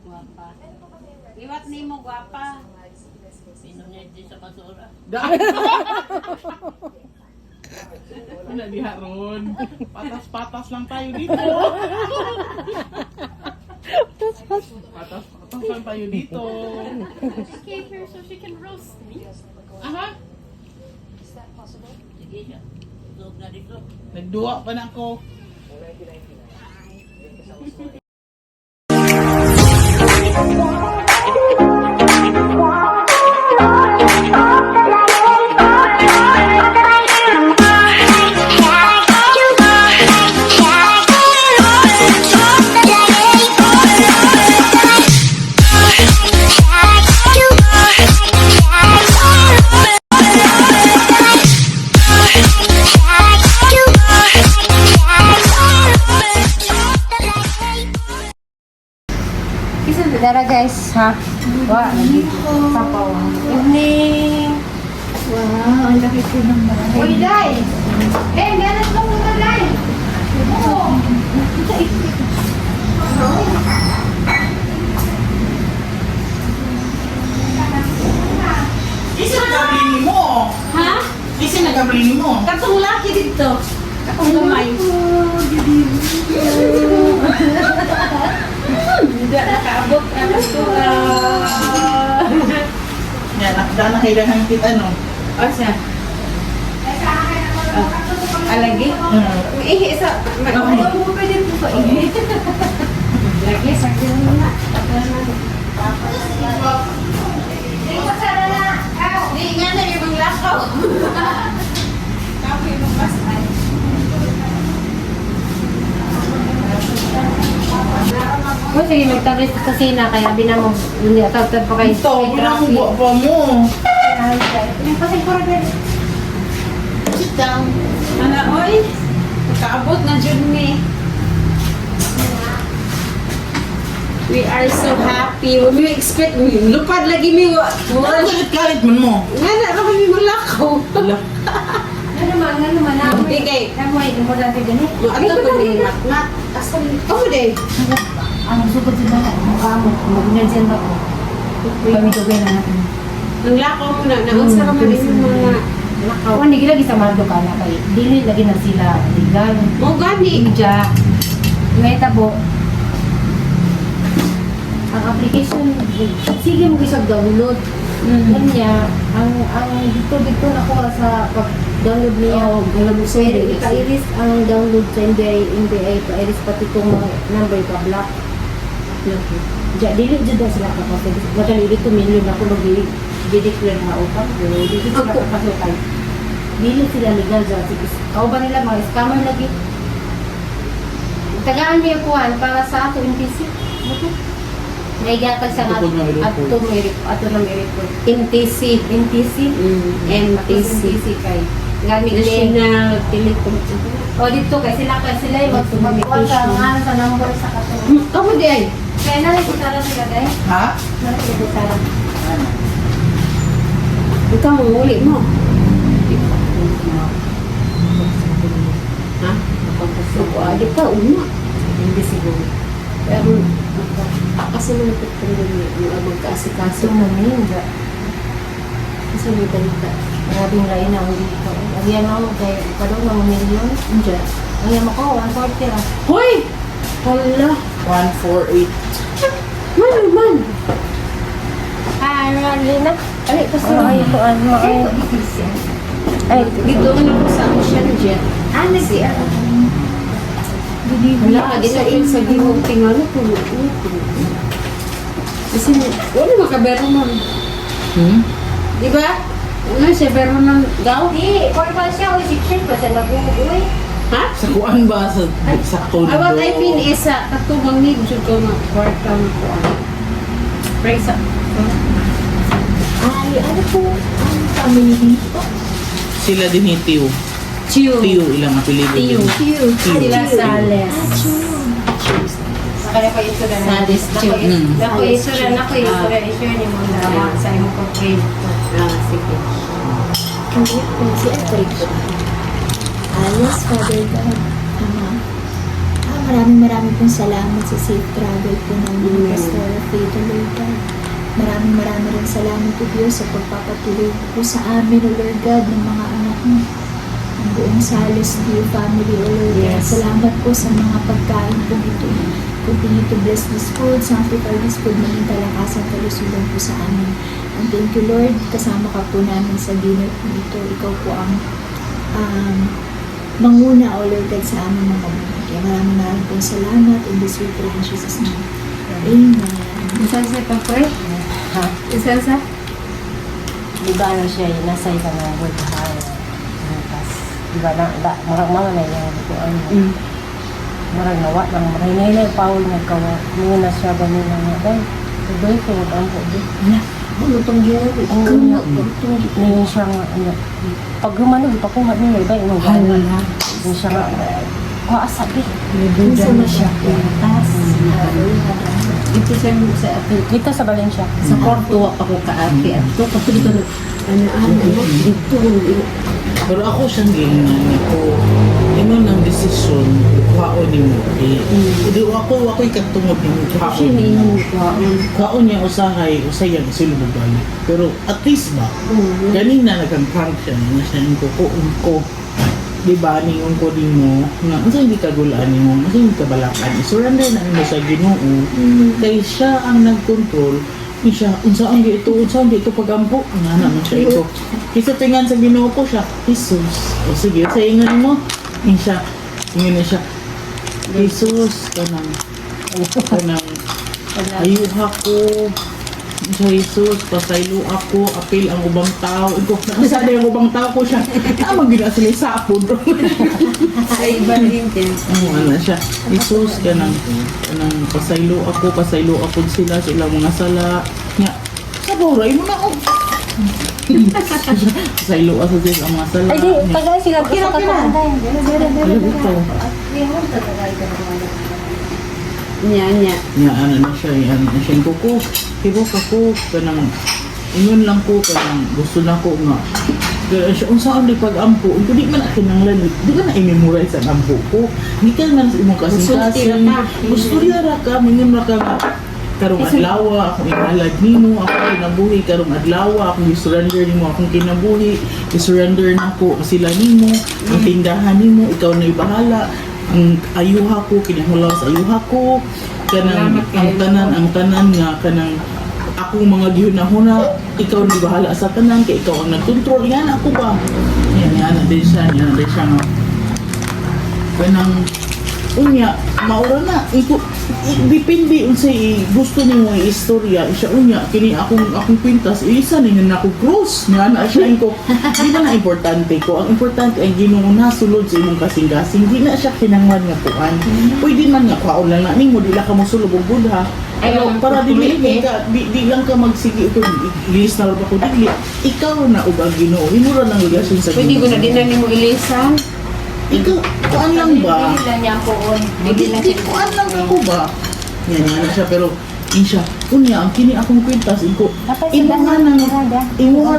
Guwapa. Iwat ni mo, guwapa. Pinunod din sa basura. Wala di haron. Patas-patas lang tayo dito. Patas-patas lang tayo dito. She came here so she can roast me. Aha. Sige siya. Tulog na dito. Nagduwa pa na ako. Dara guys, ha? Wah, sapaw. Evening. Wow, ang laki po ng bahay. Uy, Day! Eh, meron ka muna, Day! Oo. Isa nagablini mo. Ha? Isa nagablini mo. Katong laki dito. Katong gamay. Hindi nakaabot na basura. Yan, nakadaan na kailangan kita, no? O siya. Alagi? Ihi sa... Pwede po pa ihi. Lagi, sakit mo na. Di nga na yung lakaw. Kapoy mo pasay. O, sige, magtabit sa kusina, kaya binamo. Hindi, tawag pa kayo. Ito, pinambuwa pa mo. Pasig ko rin. Sit down. Ana, oy. Kaabot na dyan ni. We are so happy. We expect, lupad lagi mi. Ano kalit-kalit man mo? Nga na, naman mi malakaw. Wala. Ano naman, na. Hindi kay, Kamoy, mo dati ganit. ano ko ni mat-mat. Asan, oh day. Ang sukot sila na, mukha mo, mag-nerdyan ba ko? Pamituloy na natin. Ang lakaw mo na, naunsa ka man yung mga lakaw. Kung hindi lagi sa mando ka na kayo, dili lagi na sila legal. Mo gani. Inja, may tabo. Ang application, sige mo isang download. Kanya, ang dito nakuha sa pag-download niya. Oh, ganun sa Pwede ika-iris ang download sa NBI, pa-iris pati kung mga number pa-block. Diya, dili dyan daw sila kapatid. Madali dito, million ako mag-declare na utang. Dili sila kapasukan. Dili sila legal dyan. Kao ba nila, mga scammer lagi? Tagaan niya kuhan para sa ato NPC. Naigatag sa nga Tukod na ato na may report. NTC. NTC? NTC. NTC kay. Gamit National Telecom. o dito kay sila yung magpapagawa sa nga sa number sa katulong. Kamu di ay. Kaya nalikitara sila guys. Ha? Nalikitara. Ikaw ang uli mo. Ha? Di ka una. Hindi siguro. Pero, kasi malapit ka rin yung magkaasikaso. Ito naman yun. Kasi may balita. Maraming lain na hindi ko. Abiyan ako kay padong mga milyon. Hindi. Ang yaman ko, 140 lang. Hoy! Hala! 148. Man, man! Lina. Ay, kasi Ay, ito ano. Ay, dito na po sa Ocean Jet. si Wala, di na rin sa gimong tingalo po. Kasi, wala makabero nun. Di ba? Ano siya, bero nun daw? Di, formal siya. Uy, siksin pa sa nag-uwi. Ha? Sa kuan ba? Sa sakto na What I mean is, katubang need to go na kwarta na po. Praise up. Ay, ano po ang family dito? Sila din ni Tio. Chiu. Tio ilang apelido Tio. din. Sila Sales. Kaya ko ito na. Sales Chiu. Ako ito ni mo na sa imo ko grade ko. Sige. Hindi po si Patrick. Alias, Father God. Maraming pong salamat sa safe travel po ng mga pastor. faith, O Lord God. Maraming rin salamat po Diyos sa pagpapatuloy po sa amin, O Lord God, ng mga anak mo. Ang buong Salos View family, O Lord God. Yes. Salamat po sa mga pagkain po ito. Continue to bless this food, sanctify this food, maging kalakasan, kalusugan po sa amin. And thank you Lord, kasama ka po namin sa dinner po ito. Ikaw po ang manguna, O Lord God, sa aming mga buhay. Kaya maraming pong salamat in this week, in Jesus' name. Amen. Isa-isa pa pre? Ha? Isa-isa? Di ba ano siya, nasa ibang mga word ha? Tapos, di ba marang mga na yung bukuan mo. Marang nawa ng marang nilay paul nagkawa. Muna siya ganun na nga. Dahil, tuloy ko, ang po di. Ano itong gero? Ngayon siya nga, pag gumanog, pakuha niya, iba yung gano'n. Ngayon siya nga, asabi. Minsan na siya. Tas, Ito siya sa atin. dito sa Valencia. Sa Porto ako kaati. Ato kasi dito dito. Pero ako siyang gingan ko. Imo ng desisyon, kwaon ni mo. Hindi ako'y katungod ni mo. Siya ni yung kwaon. Kwaon niya usayang silubog. Pero at least ba, ganina nag-prank siya na siya yung kukuun ko. Di ba, ningon ko din mo, nga, kasi hindi ka gulaan mo, kasi hindi ka balakan. I-surrender na mo sa Ginoo. Kaya siya ang nag-control. Siya, unsaan di ito pagampo. Nga naman siya ito. Kisa tingan sa Ginoo ko siya, Jesus. O sige, sa ingan mo, siya, ingin na siya, Jesus, kanang, ayuha ko, sa Jesus, pasaylo ako, apil ang ubang tao. Ito, nakasada yung ubang tao ko siya. Tamang gina sila sa apod. Ay, iba rin din. Ano siya, Jesus, kanang pasaylo ako sila mga sala. Nga, sa boray mo na ako. Pasaylo ako sila ang mga sala. Ay, di, tagal sila. Kira. Alam ito. Nya. Nga, ano na siya, yung kuko. Hibok ako, kanang, ingon lang ko, kanang gusto na ko nga. Kaya siya, saan di pag-ampo, hindi man akin ng lanit, di ka na i-memorize ang ampo ko. Hindi ka man sa imong kasing-kasing. Gusto nila ka, mingon na ka nga. Karong adlaw akong inalag nimo, ako kinabuhi karong adlaw akong i-surrender nimo akong kinabuhi, i-surrender nako sila nimo, ang tindahan nimo, ikaw na ibahala. Ang ayuha ko, kinahulaw sa ayuha ko, kanang ang tanan nga kanang akong mga gihunahuna, ikaw na bahala sa tanan, kay ikaw ang nagkontrol. Yan ako ba? Yan din siya nga. Kanang unya, maura na, depende unsay gusto nimo istorya, siya unya, kini akong kwintas, isa ni na ako cross, nga na siya ko, di na importante ko, ang importante ay Ginoo na sulod sa imong kasing-kasing, di na siya kinanglan nga puan, pwede man nga kwaon lang na nimo, di lang ka mosulog og budha, pero para di lang ka magsige ito, ilis na ba ko, di ikaw na ug ang Ginoo, imura ng relasyon sa Pwede ko na din na nimo ilisan. ikaw, kuan lang ba? Hindi lang niya ako on. Hindi kuan lang ako ba? Yan na siya, pero siya, kunya, ang kini akong kwintas, imuha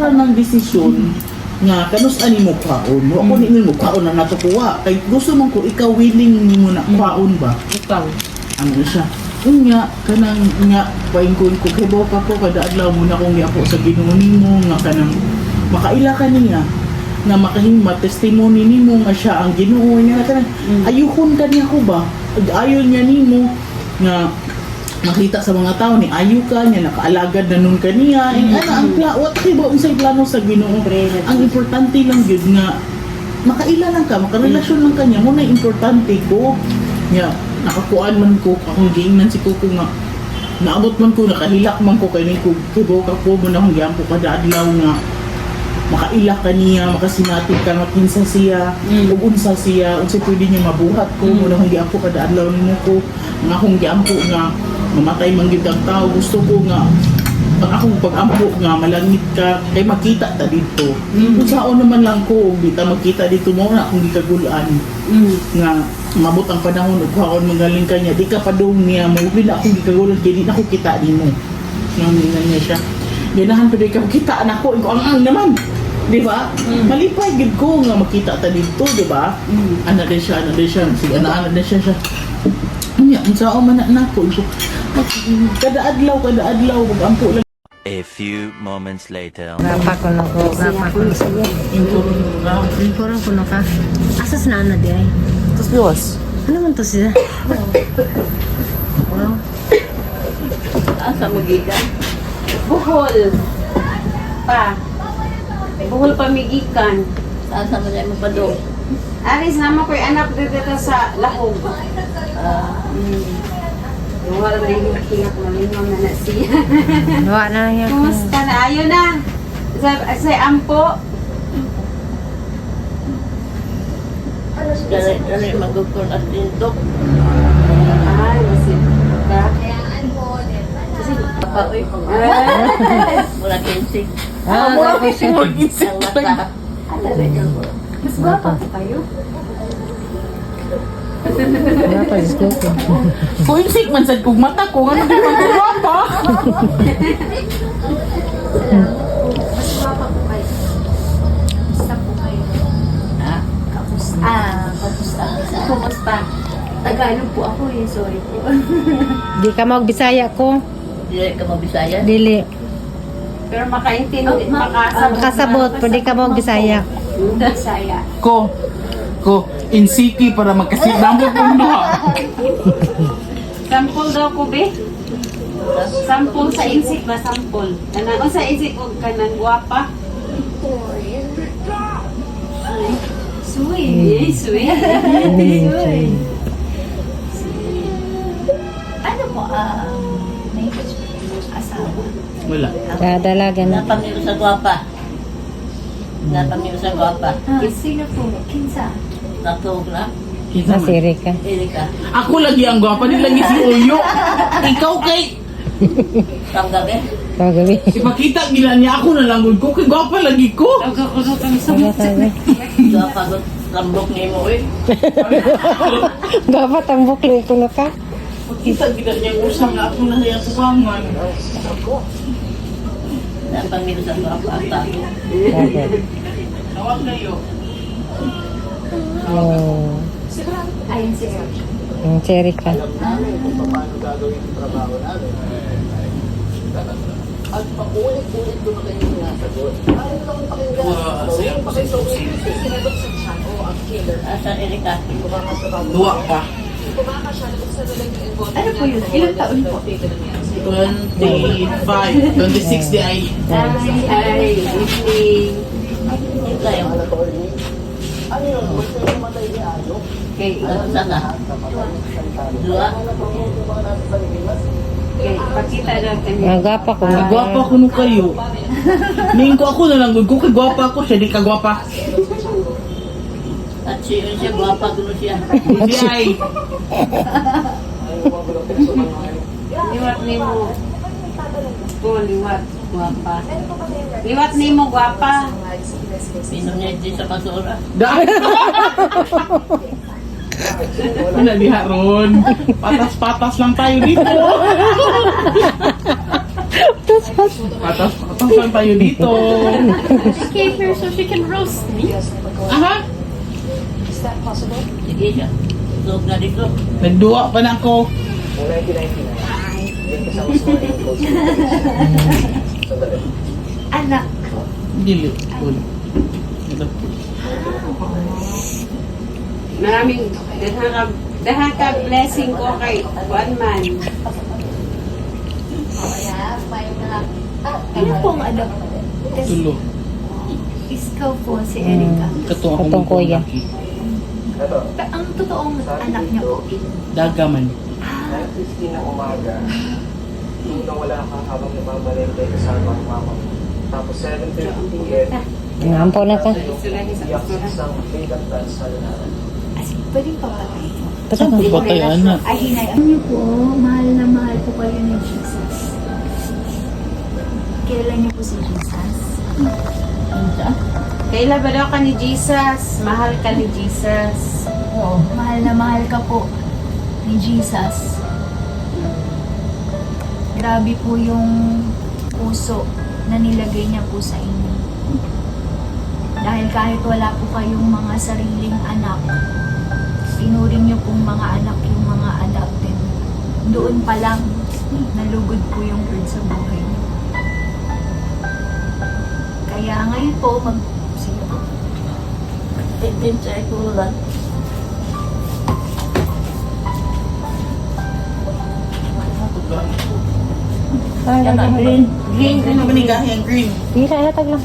na ng desisyon nga, kanus ani mo kwaon. Wa ko ni mo kwaon na natukuha. Kay gusto man ko, ikaw willing ni mo na kwaon ba? Ikaw. Ano siya? Kunya, kanang nga, paingkon ko, kay Boka ko, kada adlaw mo na kong ako sa Ginoo nimo nga kanang, makaila ka niya nga makahima testimony nimo nga siya ang Ginoo niya kanang ayuhon kaniya ko ba ayon niya nimo nga makita sa mga tao ni ayu ka niya nakaalagad na nun kaniya ang what ba unsay plano sa Ginoo ang importante lang gyud nga makaila lang ka makarelasyon lang kanya mo na importante ko nga nakakuan man ko akong giingnan si Kuko nga naabot man ko nakahilak man ko kay ko kibuka ko mo na akong giampo kada adlaw nga makaila ka niya, makasinatig ka, makinsa siya, ug unsa siya, unsa pwede niya mabuhat ko, muna kong giampo kada adlaw nimo ko, nga akong giampo nga mamatay man gyud ang tao, gusto ko nga ang akong pag-ampo nga malangit ka, kay makita ta dito. Kung saon naman lang ko, di ta makita dito mo na akong gikagulan. Nga mabot ang panahon ug haon magaling kanya, di ka padung niya, mo na akong gikagulan, kay di na ko kita nimo. Nga niya siya. Ganahan pa di ka kita nako, iko ang naman. Di ba? Malipay gid ko nga makita ta dito, di ba? Ana din siya, sige ana din siya. Unya, unsa man na nako. Kada adlaw, mag-ampo lang. A few moments later. Rapa ko na ko. Rapa ko na siya. Inform ko na ka. Asas na di ay. Tapos luwas. Ano man to siya? Asa magigan? Buhol. Pa. Buhol pamigikan. Asa man ay magpadong. Aris naman ko'y anak dito sa Lahog. Yung wala na yung hingak na limang na na siya. Wa na yan. Kumusta na? Ayaw na. Sa ampo. Dali magugkon at tintok. Ay, masip ka. Pauwi ko. Mula kinsik. Mura ko siya mag-isip. Mas guwapa po kayo. Kuinsik man sad kog mata ko, ano di man ko pa? Kumusta? Tagalog po ako eh, sorry po. Di ka mag-Bisaya ko. Dili ka mabisaya? Dili. Pero makaintindi, makasabot. Makasabot, pwede ka mag-Bisaya. Bisaya. Ko, in city para magkasinambot kong duha. Sample daw ko, be? Sample sa insik ba? Sample. O sa insik ko ka ng guwapa? Sweet. Sweet. Ano po, may asawa? Wala. Dalaga na. Napamiro sa gwapa. Napamiro sa gwapa. Sino po? Kinsa? Natog na. Kita man. Masiri ka. Dili ka. Ako lagi ang gwapa, di lagi si Uyo. Ikaw kay Tanggal eh. Pagabi. ipakita gila niya ako na lang ko kay gwapa lagi ko. Gwapa ko. Lambok ni mo eh. Dapat ang bukli ko na ka. Kita gila niya usang nga ako na siya tuwangan. Napamiro sa gwapa. Tago. Tawag kayo. Oh. Ayun si Serge. Cherry ka. Asa Erika. Duwa pa. Ano po yun? Ilang taon po? 25, 26 di ay. Ay, evening. Kayo. Okay, Sa na. Dua. okay. Pakita daw kanya. Nagapa ko. Gwapa ko nung kayo. Ning ko ako na lang ko kay gwapa ako siya di ka gwapa. At siya gwapa kuno siya. Di ay. Liwat ni mo. Liwat. Guwapa. Liwat ni mo, guwapa. Pinom niya di sa basura. Dahil. Wala di haron. Patas-patas lang tayo dito. Patas-patas lang tayo dito. She came here so she can roast me. Aha. Sige siya. Tug na dito. Nagduwa pa na ako. Anak. Dili. Maraming dahan ka blessing ko kay Juan Man. Ano pong anak? Tulo. Iskaw po si Erika. Katong ako Katong kuya. magpapalaki. Ang totoong anak niya po. Dagaman. ng umaga, nung nawala ka habang namamalente kasama ang mama mo. Tapos 7:30 p.m. Nampo na ka. iyak sa isang bilang dansal na As pwedeng papatay. Saan ko patay, anak? Ay, hinay. Alam niyo po, mahal na mahal po kayo ni Jesus. Kilala niyo po si Jesus? Kaila ba daw ka ni Jesus? Mahal ka ni Jesus. Oo. Mahal na mahal ka po ni Jesus. Grabe po yung puso na nilagay niya po sa inyo. Dahil kahit wala po kayong mga sariling anak, tinuring niyo pong mga anak yung mga adopted doon pa lang, nalugod po yung Lord sa buhay niyo. Kaya ngayon po, sige po. Titensya ko lang. Kaya na green. Green. Ano ba nigahi ang green? Hindi kaya natag lang.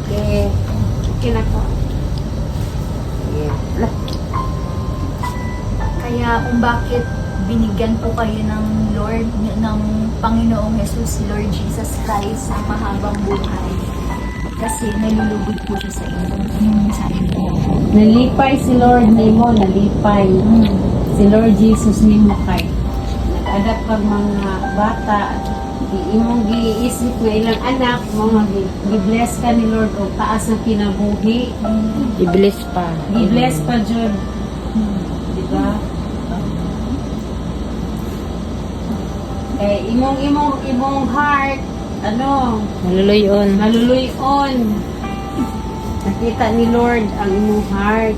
Okay. Kinako. Yeah. Kaya kung bakit binigyan po kayo ng Lord, ng Panginoong Jesus, Lord Jesus Christ, ng mahabang buhay. Kasi nalulugod po siya sa inyo. Yung sa inyo. Nalipay si Lord nimo, nalipay. Si Lord Jesus nimo kay. Nag-adapt kag mga bata, imong giisip nga ilang anak, mga gi-bless ka ni Lord o taas na kinabuhi. I-bless pa. Gi-bless pa jud. Diba? Eh, imong heart, ano, Maluluyon. maluluyon. Nakita ni Lord ang imong heart.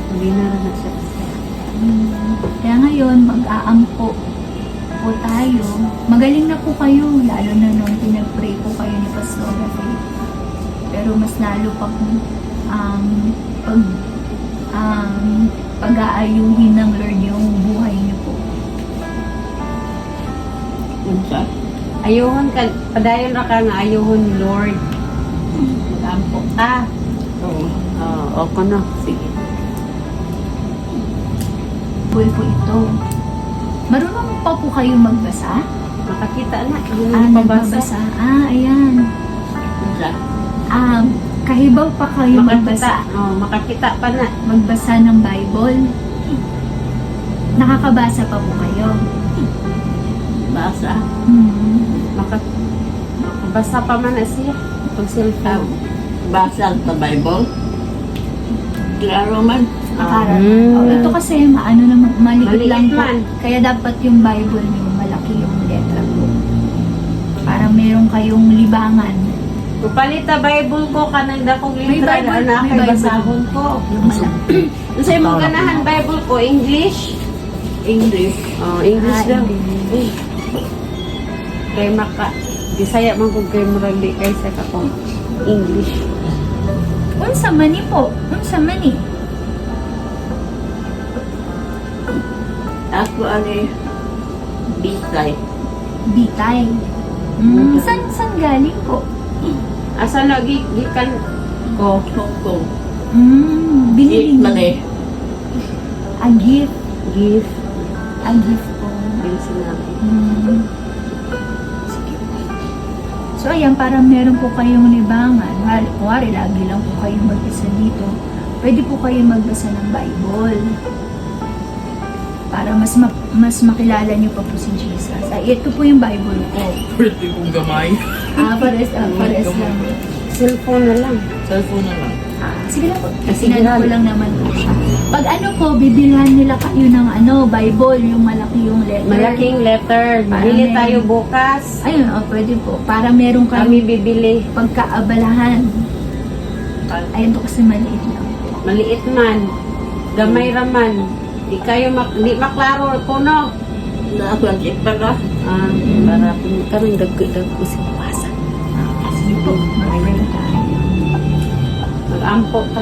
Hindi na rin na siya. Kaya ngayon, mag-aampo po tayo. Magaling na po kayo, lalo na nung pinag-pray po kayo ni Pastor Faith. Pero mas lalo pa po pag-aayuhin ng Lord yung buhay niyo po. Ayuhon ka, padayon ra ka nga ayuhon ni Lord. Mag-ampo ta. Oo. Ako na. Sige. Buhay po ito. Marunong pa po kayo magbasa? Makakita na. Hindi Ah, na pabasa. nagbabasa. Ah, ayan. Kahibaw pa kayo magbasa. Makakita. Oh, makakita pa na. Magbasa ng Bible. Nakakabasa pa po kayo. Basa. Makabasa pa man na siya. Pag cellphone. Basa sa Bible. Klaro man. Akaral. Oh, ito kasi maano na maliit Maliit lang po. man. Kaya dapat yung Bible niyo malaki yung letra po. Para meron kayong libangan. Upalita Bible ko kanang dakong May litra Bible, na may kay Bible. basahon ko. Yung malaki. Ano sa'yo mo ganahan Bible ko? English? English. Oh, English Ah, daw. English. Kay maka. Bisaya man kung kay murali kay sa kako. English. Unsa man ni po? Unsa man ni? Ako ani Bisay. Bitay. San galing po? Asa lagi gikan ko. Hong Kong. Binili Eat money. A gift. Gift. A gift po. Yung sinabi. Sige po. So ayan, parang meron po kayong libangan. Kuwari, lagi lang po kayo mag-isa dito. Pwede po kayo magbasa ng Bible. Para mas makilala niyo pa po si Jesus. Ito po yung Bible ko. Pwede kong gamay. Pares lang. Cellphone na lang. Cellphone na lang. Sige lang po. Sige Sinano ko lang. lang naman po siya. Pag ano po, bibilhan nila kayo ng Bible, yung malaki yung letter. Malaking letter. Bili Parang tayo bukas. Ayun, pwede po. Para meron Kami kayong bibili. pagkaabalahan. Ayun to kasi maliit lang. Maliit man. Gamay raman. Di kayo di maklaro ko no. Na ako ang ipara. Para kami dagdag ko sa basa. Sige po, mag-pray tayo. Mag-ampo ta.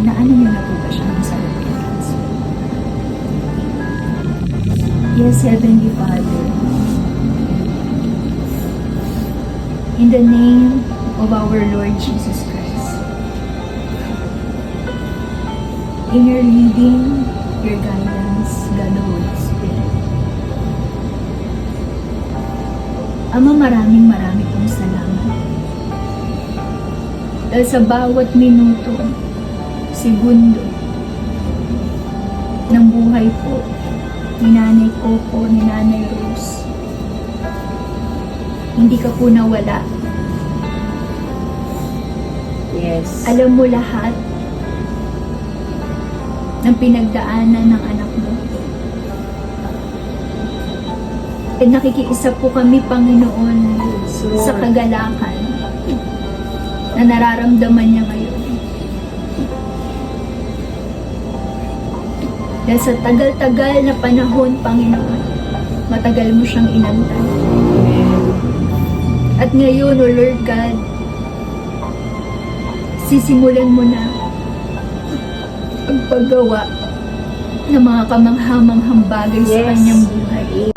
Ano niyo na po ba siya ng salot kay Francis? Yes, Heavenly Father. In the name of our Lord Jesus Christ. In your leading, your guidance, God the Holy Spirit. Ama, maraming pong salamat. Dahil sa bawat minuto, segundo ng buhay po ni Nanay Coco, ni Nanay Rose, hindi ka po nawala. Yes. Alam mo lahat ng pinagdaanan ng anak mo. At nakikiisa po kami, Panginoon, sa kagalakan na nararamdaman niya ngayon. Dahil sa tagal-tagal na panahon, Panginoon, matagal mo siyang inantay. At ngayon, O Lord God, sisimulan mo na ang paggawa ng mga kamanghamanghang bagay sa Yes. kanyang buhay.